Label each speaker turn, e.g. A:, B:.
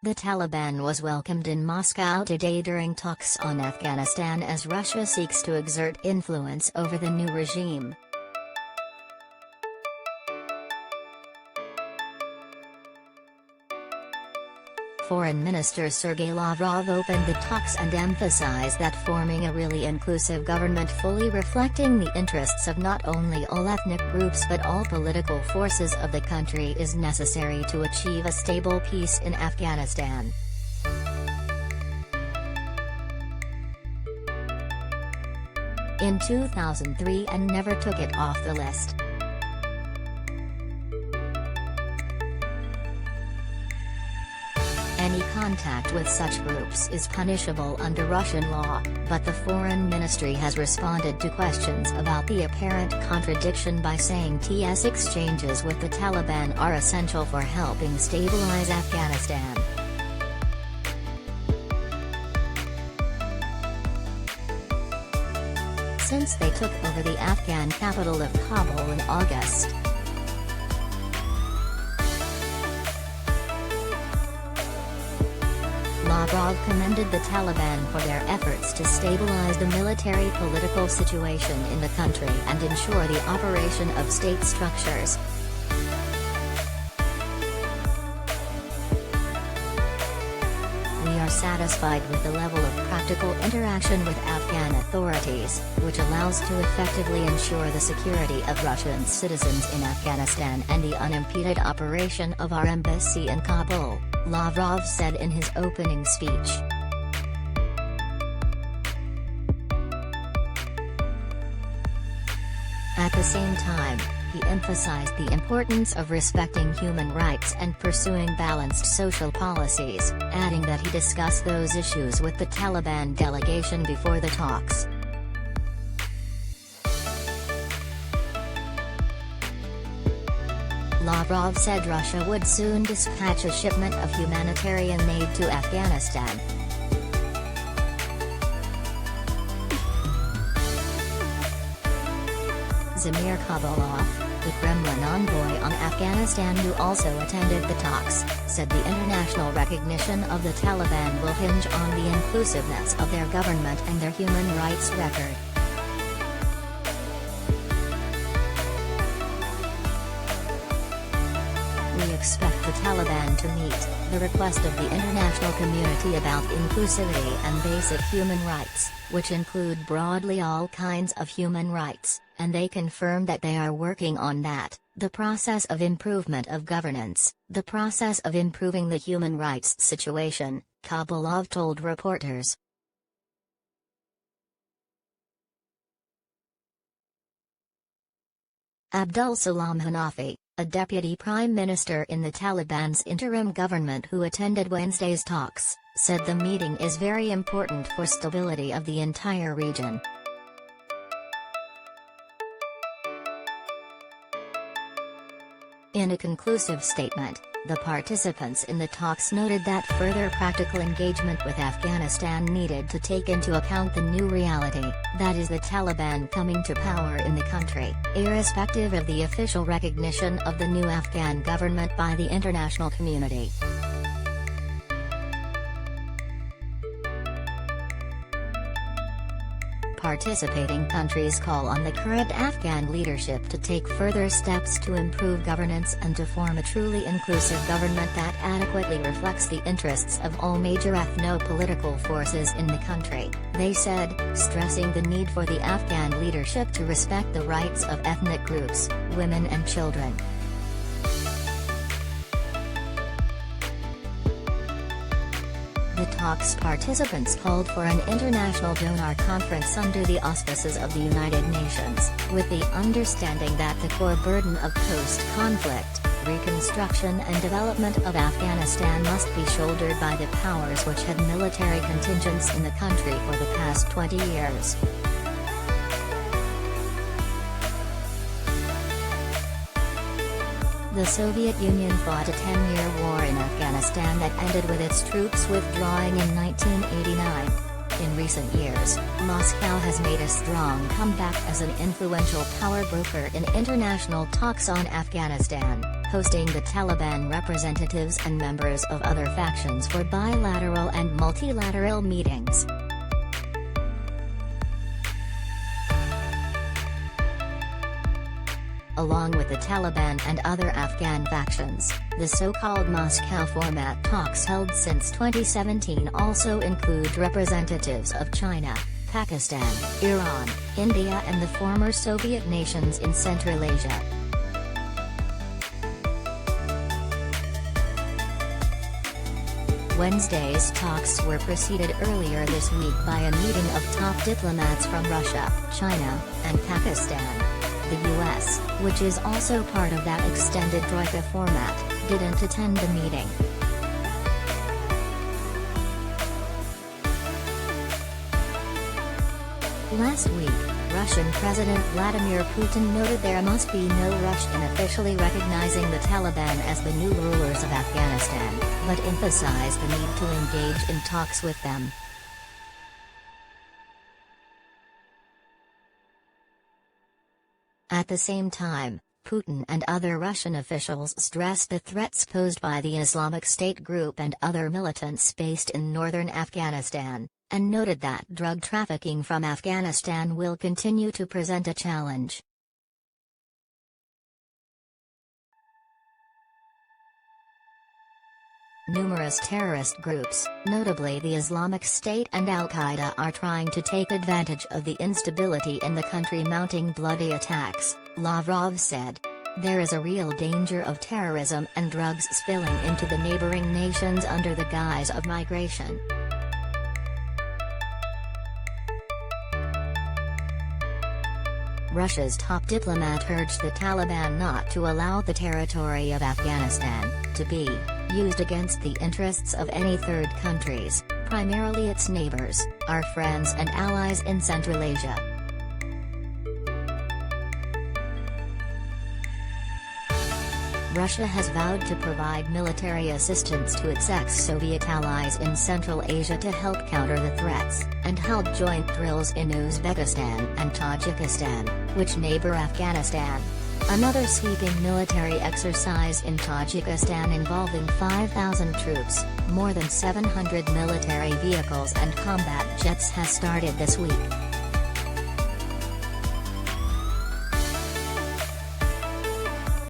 A: The Taliban was welcomed in Moscow today during talks on Afghanistan as Russia seeks to exert influence over the new regime. Foreign Minister Sergey Lavrov opened the talks and emphasized that forming a really inclusive government fully reflecting the interests of not only all ethnic groups but all political forces of the country is necessary to achieve a stable peace in Afghanistan. In 2003 and never took it off the list. Any contact with such groups is punishable under Russian law, but the Foreign Ministry has responded to questions about the apparent contradiction by saying TS exchanges with the Taliban are essential for helping stabilize Afghanistan. Since they took over the Afghan capital of Kabul in August, Lavrov commended the Taliban for their efforts to stabilize the military-political situation in the country and ensure the operation of state structures. We are satisfied with the level of practical interaction with Afghan authorities, which allows to effectively ensure the security of Russian citizens in Afghanistan and the unimpeded operation of our embassy in Kabul, Lavrov said in his opening speech. At the same time, he emphasized the importance of respecting human rights and pursuing balanced social policies, adding that he discussed those issues with the Taliban delegation before the talks. Lavrov said Russia would soon dispatch a shipment of humanitarian aid to Afghanistan. Zamir Kabulov, the Kremlin envoy on Afghanistan who also attended the talks, said the international recognition of the Taliban will hinge on the inclusiveness of their government and their human rights record. We expect the Taliban to meet the request of the international community about inclusivity and basic human rights, which include broadly all kinds of human rights, and they confirm that they are working on that, the process of improvement of governance, the process of improving the human rights situation, Kabulov told reporters. Abdul Salam Hanafi, a deputy prime minister in the Taliban's interim government who attended Wednesday's talks, said the meeting is very important for stability of the entire region. In a conclusive statement, the participants in the talks noted that further practical engagement with Afghanistan needed to take into account the new reality, that is the Taliban coming to power in the country, irrespective of the official recognition of the new Afghan government by the international community. Participating countries call on the current Afghan leadership to take further steps to improve governance and to form a truly inclusive government that adequately reflects the interests of all major ethno-political forces in the country, they said, stressing the need for the Afghan leadership to respect the rights of ethnic groups, women and children. The talks participants called for an international donor conference under the auspices of the United Nations, with the understanding that the core burden of post-conflict, reconstruction and development of Afghanistan must be shouldered by the powers which had military contingents in the country for the past 20 years. The Soviet Union fought a 10-year war in Afghanistan that ended with its troops withdrawing in 1989. In recent years, Moscow has made a strong comeback as an influential power broker in international talks on Afghanistan, hosting the Taliban representatives and members of other factions for bilateral and multilateral meetings. Along with the Taliban and other Afghan factions, the so-called Moscow format talks held since 2017 also include representatives of China, Pakistan, Iran, India and the former Soviet nations in Central Asia. Wednesday's talks were preceded earlier this week by a meeting of top diplomats from Russia, China, and Pakistan. The US, which is also part of that extended Troika format, didn't attend the meeting. Last week, Russian President Vladimir Putin noted there must be no rush in officially recognizing the Taliban as the new rulers of Afghanistan, but emphasized the need to engage in talks with them. At the same time, Putin and other Russian officials stressed the threats posed by the Islamic State group and other militants based in northern Afghanistan, and noted that drug trafficking from Afghanistan will continue to present a challenge. Numerous terrorist groups, notably the Islamic State and Al-Qaeda, are trying to take advantage of the instability in the country, mounting bloody attacks, Lavrov said. There is a real danger of terrorism and drugs spilling into the neighboring nations under the guise of migration. Russia's top diplomat urged the Taliban not to allow the territory of Afghanistan to be used against the interests of any third countries, primarily its neighbors, our friends and allies in Central Asia. Russia has vowed to provide military assistance to its ex-Soviet allies in Central Asia to help counter the threats, and held joint drills in Uzbekistan and Tajikistan, which neighbor Afghanistan. Another sweeping military exercise in Tajikistan involving 5,000 troops, more than 700 military vehicles and combat jets has started this week.